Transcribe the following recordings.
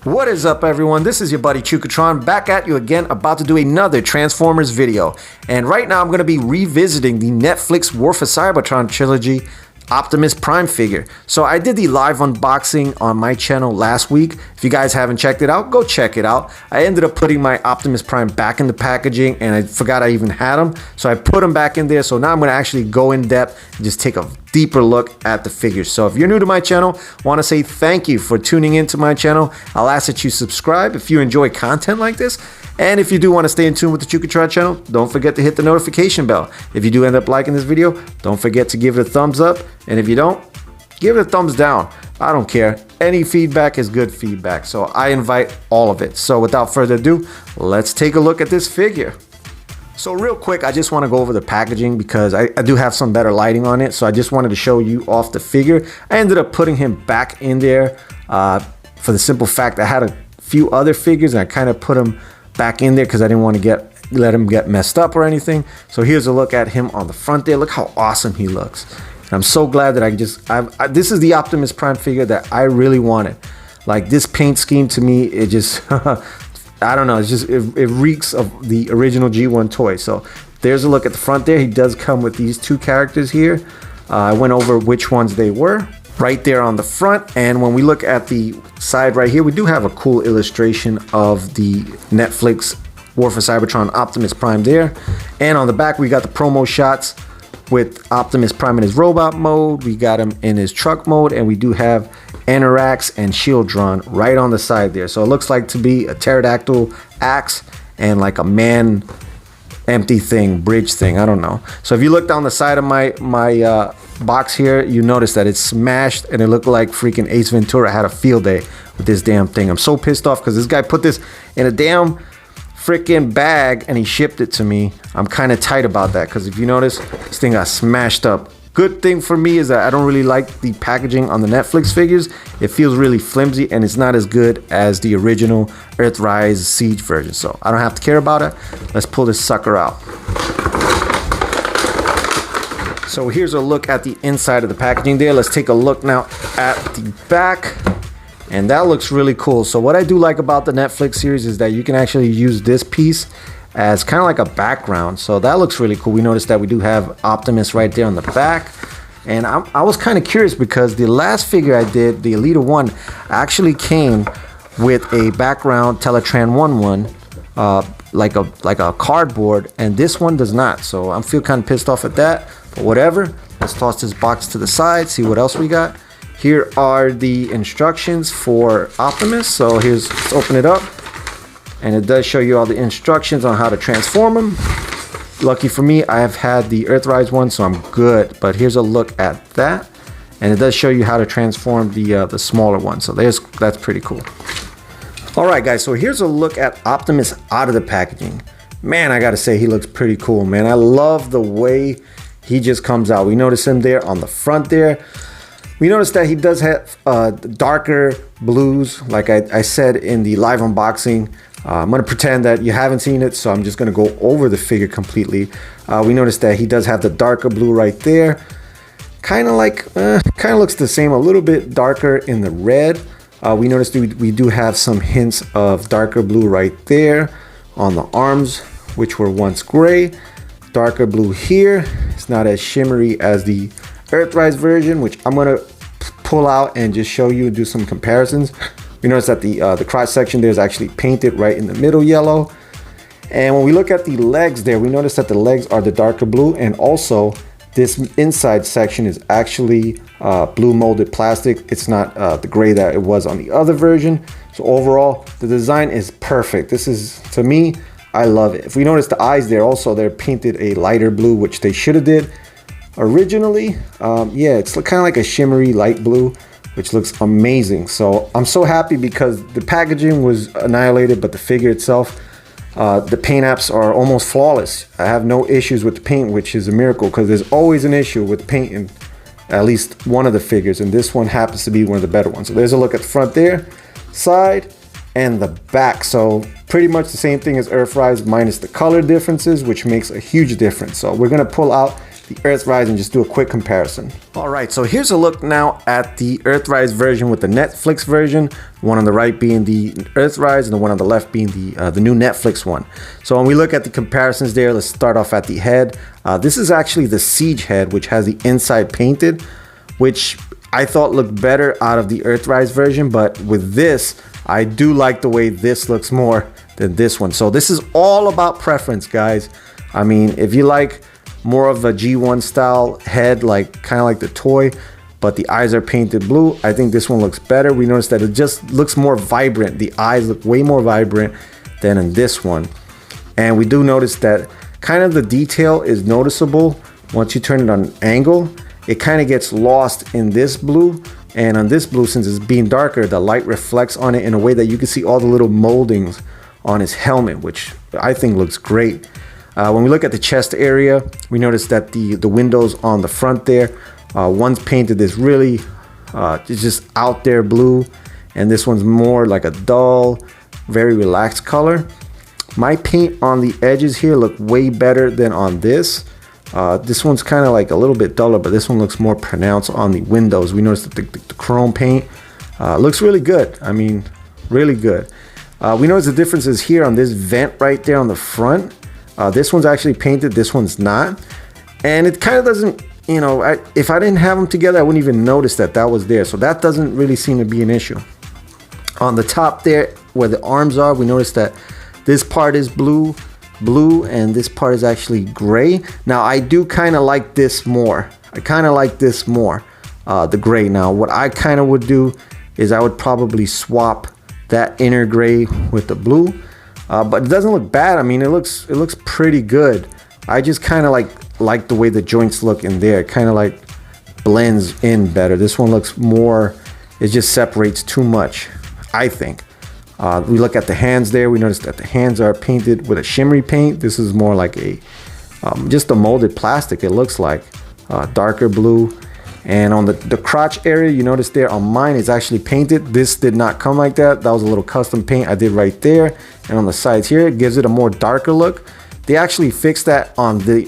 What is up, everyone? This is your buddy Cybertron back at you again, about to do another Transformers video. And right now I'm going to be revisiting the Netflix War for Cybertron trilogy Optimus Prime figure. So I did the live unboxing on my channel last week. If you guys haven't checked it out, go check it out. I ended up putting my Optimus Prime back in the packaging and I forgot I even had him. So I put him back in there. So now I'm going to actually go in depth and just take a deeper look at the figures. So if you're new to my channel, want to say thank you for tuning into my channel. I'll ask that you subscribe if you enjoy content like this. And if you do want to stay in tune with the Cybertron channel, don't forget to hit the notification bell. If you do end up liking this video, don't forget to give it a thumbs up. And if you don't, give it a thumbs down. I don't care. Any feedback is good feedback. So I invite all of it. So without further ado, let's take a look at this figure. So real quick, I just want to go over the packaging because I do have some better lighting on it. So I just wanted to show you off the figure. I ended up putting him back in there for the simple fact I had a few other figures and I kind of put them back in there because I didn't want to let him get messed up or anything. So here's a look at him on the front there. Look how awesome he looks. And I'm so glad that this is the Optimus Prime figure that I really wanted. Like, this paint scheme to me, it just I don't know, it's just it reeks of the original G1 toy. So there's a look at the front there. He does come with these two characters here. I went over which ones they were right there on the front. And when we look at the side right here, we do have a cool illustration of the Netflix War for Cybertron Optimus Prime there. And on the back, we got the promo shots with Optimus Prime in his robot mode. We got him in his truck mode, and we do have Enerax and Shieldron right on the side there. So it looks like to be a pterodactyl axe and like a man empty thing, bridge thing, I don't know. So if you look down the side of my box here, you notice that it's smashed and it looked like freaking Ace Ventura had a field day with this damn thing. I'm so pissed off because this guy put this in a damn freaking bag and he shipped it to me. I'm kind of tight about that because if you notice, this thing got smashed up. Good thing for me is that I don't really like the packaging on the Netflix figures. It feels really flimsy and it's not as good as the original Earthrise Siege version. So I don't have to care about it. Let's pull this sucker out. So here's a look at the inside of the packaging there. Let's take a look now at the back. And that looks really cool. So what I do like about the Netflix series is that you can actually use this piece as kind of like a background. So that looks really cool. We noticed that we do have Optimus right there on the back. And I was kind of curious because the last figure I did, the Elite 1, actually came with a background Teletran 1 like a cardboard, and this one does not. So I'm feel kind of pissed off at that, but whatever. Let's toss this box to the side, see what else we got. Here are the instructions for Optimus. So let's open it up. And it does show you all the instructions on how to transform him. Lucky for me, I have had the Earthrise one, so I'm good. But here's a look at that. And it does show you how to transform the smaller one. So that's pretty cool. All right, guys, so here's a look at Optimus out of the packaging. Man, I gotta say, he looks pretty cool, man. I love the way he just comes out. We notice him there on the front there. We noticed that he does have darker blues, like I said in the live unboxing. I'm going to pretend that you haven't seen it, so I'm just going to go over the figure completely. We noticed that he does have the darker blue right there. Kind of looks the same, a little bit darker in the red. We noticed we do have some hints of darker blue right there on the arms, which were once gray. Darker blue here. It's not as shimmery as the Earthrise version, which I'm going to pull out and just show you and do some comparisons. We notice that the crotch section there is actually painted right in the middle yellow. And when we look at the legs there, we notice that the legs are the darker blue, and also this inside section is actually blue molded plastic. It's not the gray that it was on the other version. So overall, the design is perfect. This is, to me, I love it. If we notice the eyes there also, they're painted a lighter blue, which they should have did originally. Yeah, it's kind of like a shimmery light blue, which looks amazing. So I'm so happy because the packaging was annihilated, but the figure itself, the paint apps are almost flawless. I have no issues with the paint, which is a miracle because there's always an issue with paint in at least one of the figures, and this one happens to be one of the better ones. So there's a look at the front there, side, and the back. So pretty much the same thing as Earthrise minus the color differences, which makes a huge difference. So we're gonna pull out the Earthrise and just do a quick comparison. All right, so here's a look now at the Earthrise version with the Netflix version. The one on the right being the Earthrise and the one on the left being the new Netflix one. So when we look at the comparisons there, let's start off at the head. This is actually the Siege head, which has the inside painted, which I thought looked better out of the Earthrise version, but with this, I do like the way this looks more than this one. So this is all about preference, guys. I mean, if you like more of a G1 style head, like kind of like the toy, but the eyes are painted blue, I think this one looks better. We noticed that it just looks more vibrant. The eyes look way more vibrant than in this one. And we do notice that kind of the detail is noticeable once you turn it on an angle. It kind of gets lost in this blue, and on this blue, since it's being darker, the light reflects on it in a way that you can see all the little moldings on his helmet, which I think looks great. When we look at the chest area, we notice that the windows on the front there, one's painted this really it's just out there blue, and this one's more like a dull, very relaxed color. My paint on the edges here look way better than on this. This one's kind of like a little bit duller, but this one looks more pronounced on the windows. We noticed that the chrome paint looks really good. I mean, really good. We notice the differences here on this vent right there on the front. This one's actually painted, this one's not. And it kind of doesn't, you know, if I didn't have them together, I wouldn't even notice that that was there. So that doesn't really seem to be an issue. On the top there, where the arms are, we notice that this part is blue, and this part is actually gray. Now, I do kind of like this more. I kind of like this more, the gray. Now, what I kind of would do is I would probably swap that inner gray with the blue, but it doesn't look bad. I mean, it looks pretty good. I just kind of like the way the joints look in there. It kind of like blends in better. This one looks more, it just separates too much, I think. We look at the hands there. We notice that the hands are painted with a shimmery paint. This is more like a just a molded plastic. It looks like darker blue. And on the crotch area, you notice there on mine is actually painted. This did not come like that. That was a little custom paint I did right there. And on the sides here, it gives it a more darker look. They actually fixed that on the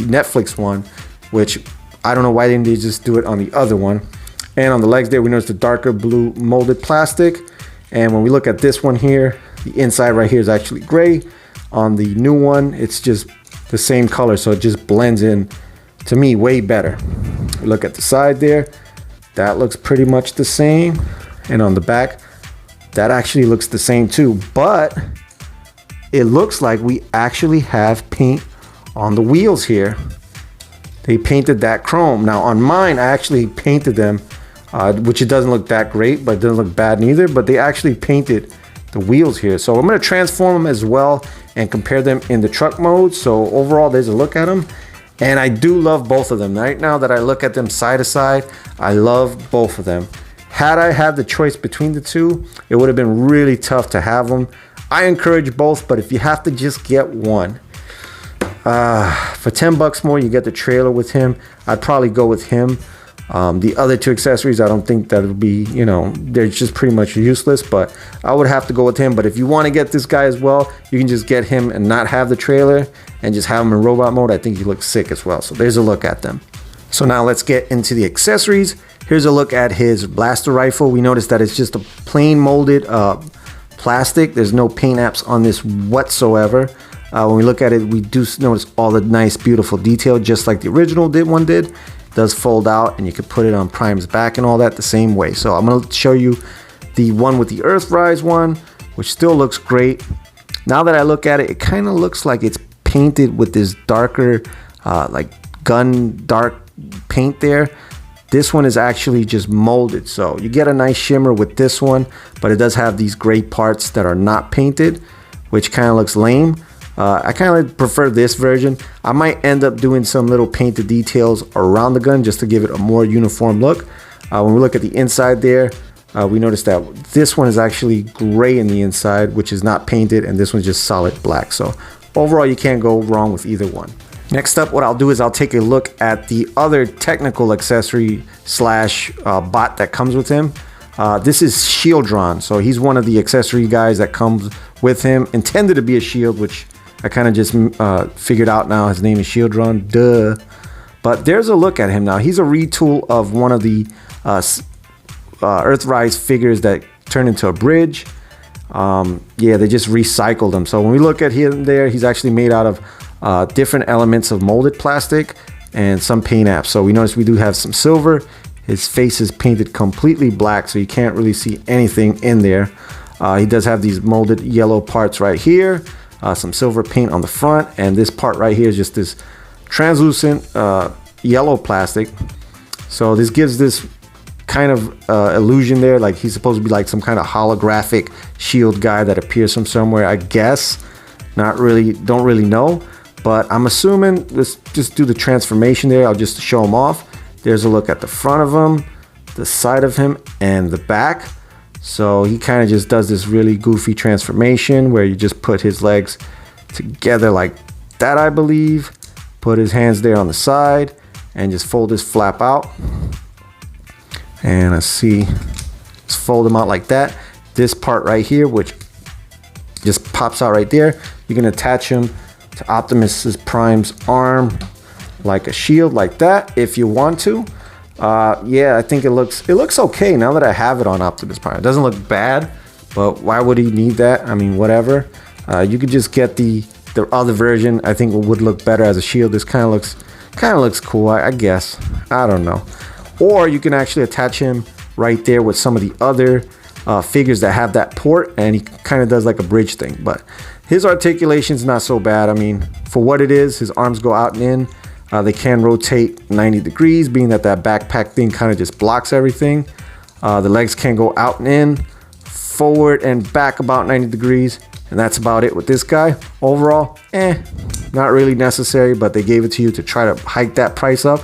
Netflix one, which I don't know why didn't they just do it on the other one. And on the legs there, we notice the darker blue molded plastic. And when we look at this one here, the inside right here is actually gray. On the new one, it's just the same color, so it just blends in, to me, way better. We look at the side there, that looks pretty much the same. And on the back, that actually looks the same too. But it looks like we actually have paint on the wheels here. They painted that chrome. Now on mine, I actually painted them, which it doesn't look that great, but it doesn't look bad neither. But they actually painted the wheels here. So I'm going to transform them as well and compare them in the truck mode. So overall, there's a look at them. And I do love both of them. Right now that I look at them side to side, I love both of them. Had I had the choice between the two, it would have been really tough to have them. I encourage both, but if you have to just get one, for 10 bucks more, you get the trailer with him. I'd probably go with him. The other two accessories, I don't think that would be, you know, they're just pretty much useless, but I would have to go with him. But if you want to get this guy as well, you can just get him and not have the trailer and just have him in robot mode. I think he looks sick as well. So there's a look at them. So now let's get into the accessories. Here's a look at his blaster rifle. We notice that it's just a plain molded plastic. There's no paint apps on this whatsoever. When we look at it, we do notice all the nice, beautiful detail, just like the original one did. It does fold out, and you can put it on Prime's back and all that the same way. So I'm going to show you the one with the Earthrise one, which still looks great. Now that I look at it, it kind of looks like it's painted with this darker, like gun dark paint there. This one is actually just molded, so you get a nice shimmer with this one, but it does have these gray parts that are not painted, which kind of looks lame. I kind of prefer this version. I might end up doing some little painted details around the gun just to give it a more uniform look. When we look at the inside there, we notice that this one is actually gray in the inside, which is not painted, and this one's just solid black. So overall, you can't go wrong with either one. Next up, what I'll do is I'll take a look at the other technical accessory slash bot that comes with him. This is Shieldron. So he's one of the accessory guys that comes with him, intended to be a shield, which I kind of just figured out now. His name is Shieldron. Duh. But there's a look at him now. He's a retool of one of the Earthrise figures that turned into a bridge. Yeah, they just recycled him. So when we look at him there, he's actually made out of different elements of molded plastic and some paint apps. So we notice we do have some silver. His face is painted completely black, so you can't really see anything in there. He does have these molded yellow parts right here, some silver paint on the front, and this part right here is just this translucent yellow plastic. So this gives this kind of illusion there, like he's supposed to be like some kind of holographic shield guy that appears from somewhere, I guess. Not really, don't really know, but I'm assuming, let's just do the transformation there. I'll just show him off. There's a look at the front of him, the side of him, and the back. So he kind of just does this really goofy transformation where you just put his legs together like that, I believe. Put his hands there on the side and just fold his flap out. And let's see, let's fold them out like that. This part right here, which just pops out right there, you can attach him to Optimus Prime's arm like a shield, like that, if you want to. Yeah, I think it looks okay now that I have it on Optimus Prime. It doesn't look bad, but why would he need that? I mean, whatever. You could just get the other version. I think it would look better as a shield. This kind of looks cool, I guess. I don't know. Or you can actually attach him right there with some of the other figures that have that port, and he kind of does like a bridge thing. But his articulation's not so bad. I mean, for what it is, his arms go out and in. They can rotate 90 degrees, being that backpack thing kind of just blocks everything. The legs can go out and in, forward and back about 90 degrees. And that's about it with this guy. Overall, not really necessary, but they gave it to you to try to hike that price up,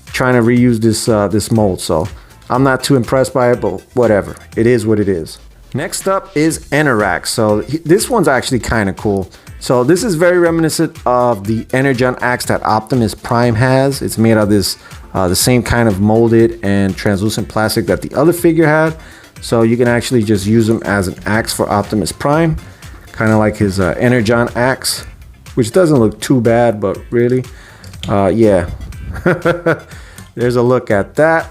trying to reuse this mold. So I'm not too impressed by it, but whatever. It is what it is. Next up is Enerax. So this one's actually kind of cool. So this is very reminiscent of the Energon axe that Optimus Prime has. It's made out of this the same kind of molded and translucent plastic that the other figure had. So you can actually just use them as an axe for Optimus Prime, kind of like his Energon axe, which doesn't look too bad, but really, yeah. There's a look at that.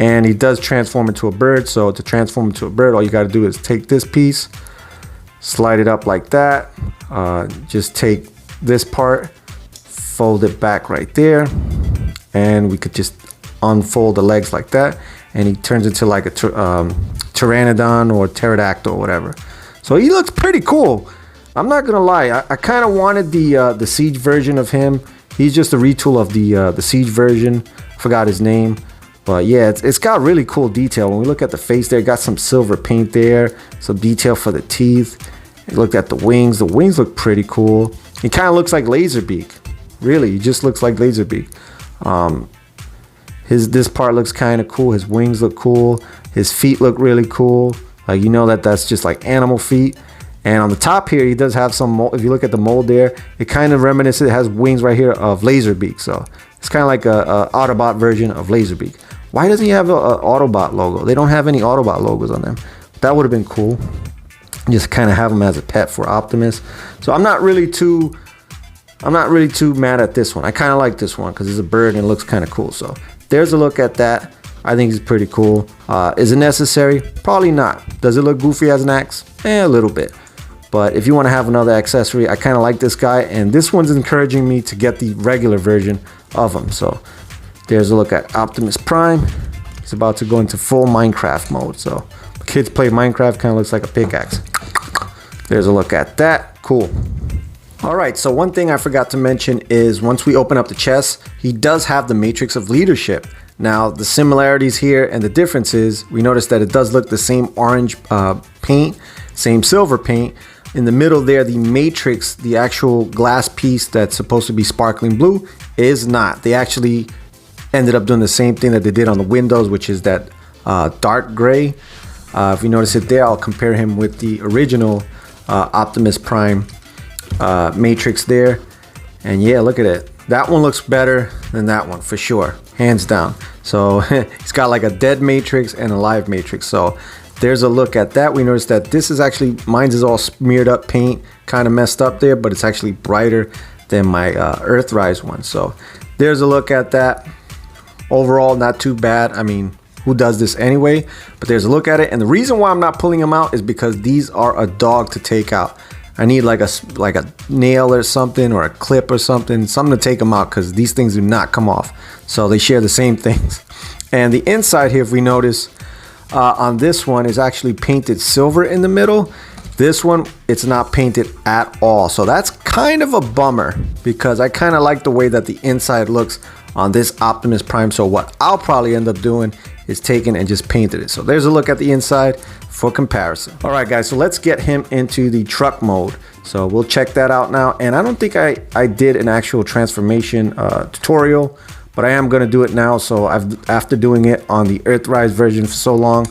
And he does transform into a bird. So to transform into a bird, all you got to do is take this piece, slide it up like that. Just take this part, fold it back right there, and we could just unfold the legs like that, and he turns into like a pteranodon or pterodactyl or whatever. So he looks pretty cool. I'm not gonna lie, I kind of wanted the Siege version of him. He's just a retool of the Siege version. Forgot his name. But yeah, it's got really cool detail. When we look at the face there, got some silver paint there, some detail for the teeth. Look at the wings. The wings look pretty cool. He kind of looks like Laserbeak. Really, he just looks like Laserbeak. This part looks kind of cool. His wings look cool. His feet look really cool. Like, you know that's just like animal feet. And on the top here, he does have some mold. If you look at the mold there, it kind of reminisces. It has wings right here of Laserbeak. So it's kind of like a Autobot version of Laserbeak. Why doesn't he have an Autobot logo? They don't have any Autobot logos on them. That would have been cool. Just kind of have him as a pet for Optimus. So I'm not really too mad at this one. I kind of like this one because it's a bird and it looks kind of cool. So there's a look at that. I think he's pretty cool. Is it necessary? Probably not. Does it look goofy as an axe? A little bit. But if you want to have another accessory, I kind of like this guy, and this one's encouraging me to get the regular version of him. So there's a look at Optimus Prime. He's about to go into full Minecraft mode. So kids play Minecraft, kind of looks like a pickaxe. There's a look at that. Cool. All right, so one thing I forgot to mention is once we open up the chest, he does have the Matrix of Leadership. Now, the similarities here and the differences, we notice that it does look the same orange paint, same silver paint. In the middle there, the Matrix, the actual glass piece that's supposed to be sparkling blue, is not. They actually ended up doing the same thing that they did on the windows, which is that dark gray. If you notice it there, I'll compare him with the original Optimus Prime Matrix there. And yeah, look at it. That one looks better than that one for sure, hands down. So it's got like a dead Matrix and a live Matrix. So there's a look at that. We noticed that this is actually, mine is all smeared up paint, kind of messed up there, but it's actually brighter than my Earthrise one. So there's a look at that. Overall, not too bad. I mean, who does this anyway? But there's a look at it. And the reason why I'm not pulling them out is because these are a dog to take out. I need like a nail or something, or a clip or something to take them out, because these things do not come off. So they share the same things. And the inside here, if we notice, on this one is actually painted silver in the middle. This one, it's not painted at all. So that's kind of a bummer, because I kind of like the way that the inside looks on this Optimus Prime. So what I'll probably end up doing is taking and just painted it. So there's a look at the inside for comparison. All right, guys, so let's get him into the truck mode. So we'll check that out now. And I don't think I did an actual transformation tutorial, but I am gonna do it now. So after doing it on the Earthrise version for so long,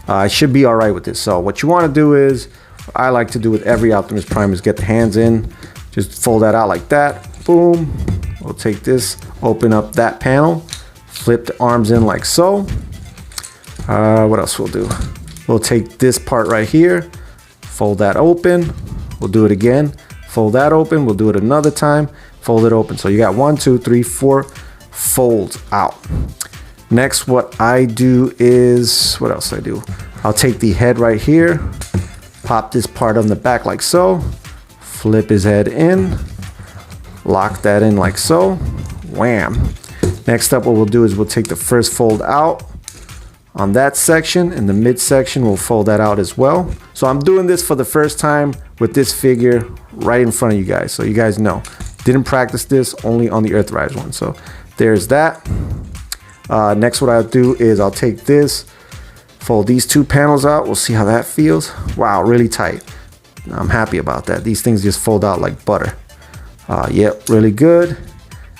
I should be all right with this. So what you wanna do is, what I like to do with every Optimus Prime is get the hands in, just fold that out like that, boom. We'll take this, open up that panel, flip the arms in like so. What else we'll do? We'll take this part right here, fold that open. We'll do it again, fold that open. We'll do it another time, fold it open. So you got 1, 2, 3, 4 folds out. Next, what I do is, what else I do? I'll take the head right here, pop this part on the back like so, flip his head in, lock that in like so, wham. Next up, what we'll do is we'll take the first fold out on that section, and the mid section we'll fold that out as well. So I'm doing this for the first time with this figure right in front of you guys, so you guys know. Didn't practice this, only on the Earthrise one. So there's that. Next, what I'll do is I'll take this, fold these two panels out. We'll see how that feels. Wow, really tight. I'm happy about that. These things just fold out like butter. Yep, really good.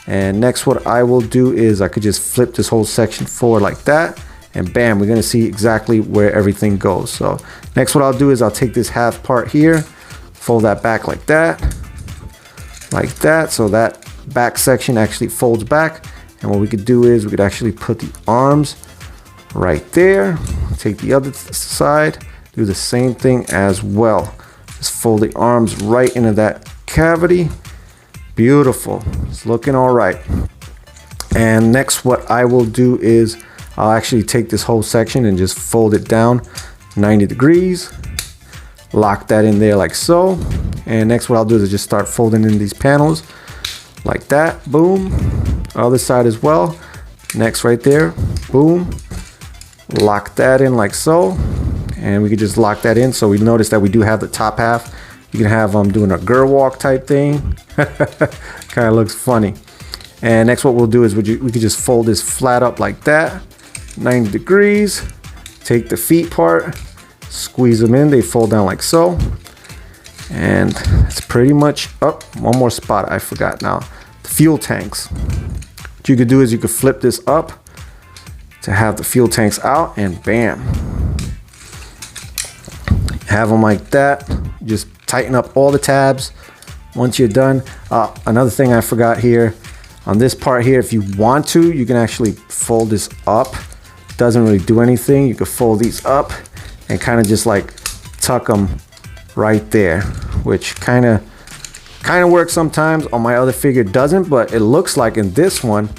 And next, what I will do is I could just flip this whole section forward like that, and bam, we're gonna see exactly where everything goes. So next, what I'll do is I'll take this half part here, fold that back like that, so that back section actually folds back. And what we could do is we could actually put the arms right there, take the other side, do the same thing as well. Just fold the arms right into that cavity. Beautiful, it's looking all right. And next, what I will do is I'll actually take this whole section and just fold it down 90 degrees, lock that in there like so. And next, what I'll do is just start folding in these panels like that, boom. Other side as well. Next, right there, boom. Lock that in like so. And we could just lock that in. So we notice that we do have the top half. You can have them doing a girl walk type thing. Kind of looks funny. And next, what we'll do is we could just fold this flat up like that, 90 degrees. Take the feet part, squeeze them in. They fold down like so. And it's pretty much up. One more spot I forgot now. The fuel tanks. What you could do is you could flip this up to have the fuel tanks out, and bam. Have them like that. Just tighten up all the tabs once you're done. Another thing I forgot here, on this part here, if you want to, you can actually fold this up. Doesn't really do anything. You could fold these up and kind of just like tuck them right there, which kind of works sometimes. On my other figure it doesn't, but it looks like in this one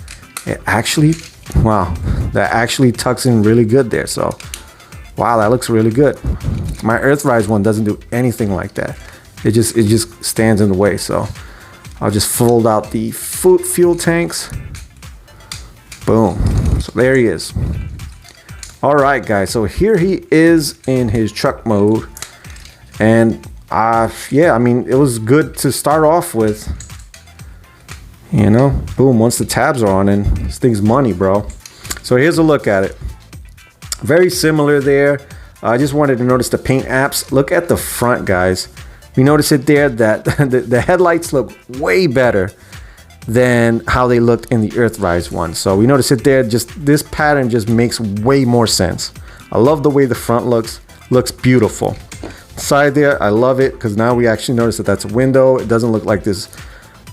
it actually, wow, that actually tucks in really good there. So wow, that looks really good. My Earthrise one doesn't do anything like that. It just stands in the way. So I'll just fold out the fuel tanks. Boom. So there he is. All right, guys. So here he is in his truck mode. And yeah, I mean, it was good to start off with. You know, boom, once the tabs are on, and this thing's money, bro. So here's a look at it. Very similar there. I just wanted to notice the paint apps. Look at the front, guys. We notice it there that the headlights look way better than how they looked in the Earthrise one. So we notice it there. Just this pattern just makes way more sense. I love the way the front looks. Looks beautiful. Side there, I love it, because now we actually notice that that's a window. It doesn't look like this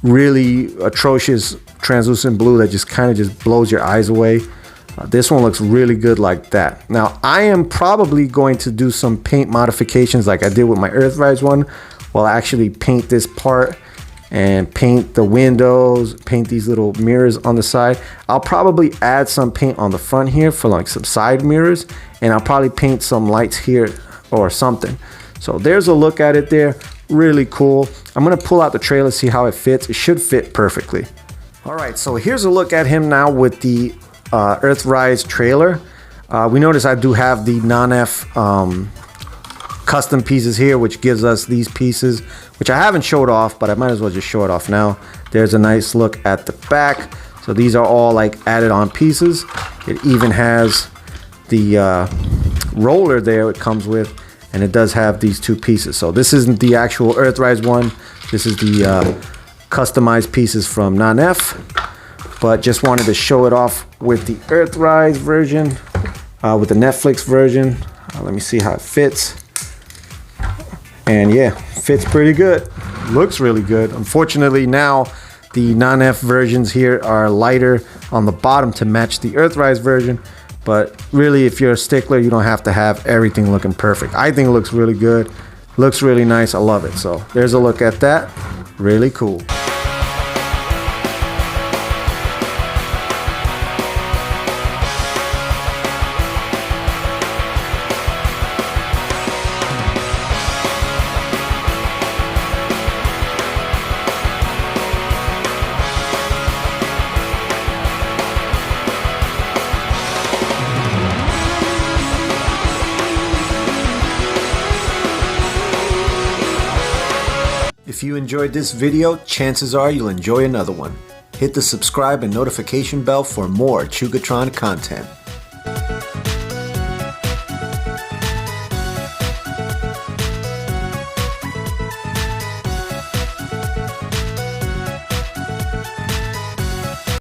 really atrocious translucent blue that just kind of just blows your eyes away. This one looks really good like that. Now I am probably going to do some paint modifications like I did with my Earthrise one. Well, I actually paint this part and paint the windows, paint these little mirrors on the side. I'll probably add some paint on the front here for like some side mirrors, and I'll probably paint some lights here or something. So there's a look at it there. Really cool. I'm gonna pull out the trailer, see how it fits. It should fit perfectly. All right, so here's a look at him now with the Earthrise trailer. We notice I do have the non-F custom pieces here, which gives us these pieces, which I haven't showed off, but I might as well just show it off now. There's a nice look at the back. So these are all like added on pieces. It even has the roller there it comes with, and it does have these two pieces. So this isn't the actual Earthrise one. This is the customized pieces from non-F, but just wanted to show it off with the Earthrise version, with the Netflix version. Let me see how it fits. And yeah, fits pretty good. Looks really good. Unfortunately, now the non-F versions here are lighter on the bottom to match the Earthrise version. But really, if you're a stickler, you don't have to have everything looking perfect. I think it looks really good. Looks really nice. I love it. So there's a look at that. Really cool. If you enjoyed this video, chances are you'll enjoy another one. Hit the subscribe and notification bell for more Chugatron content.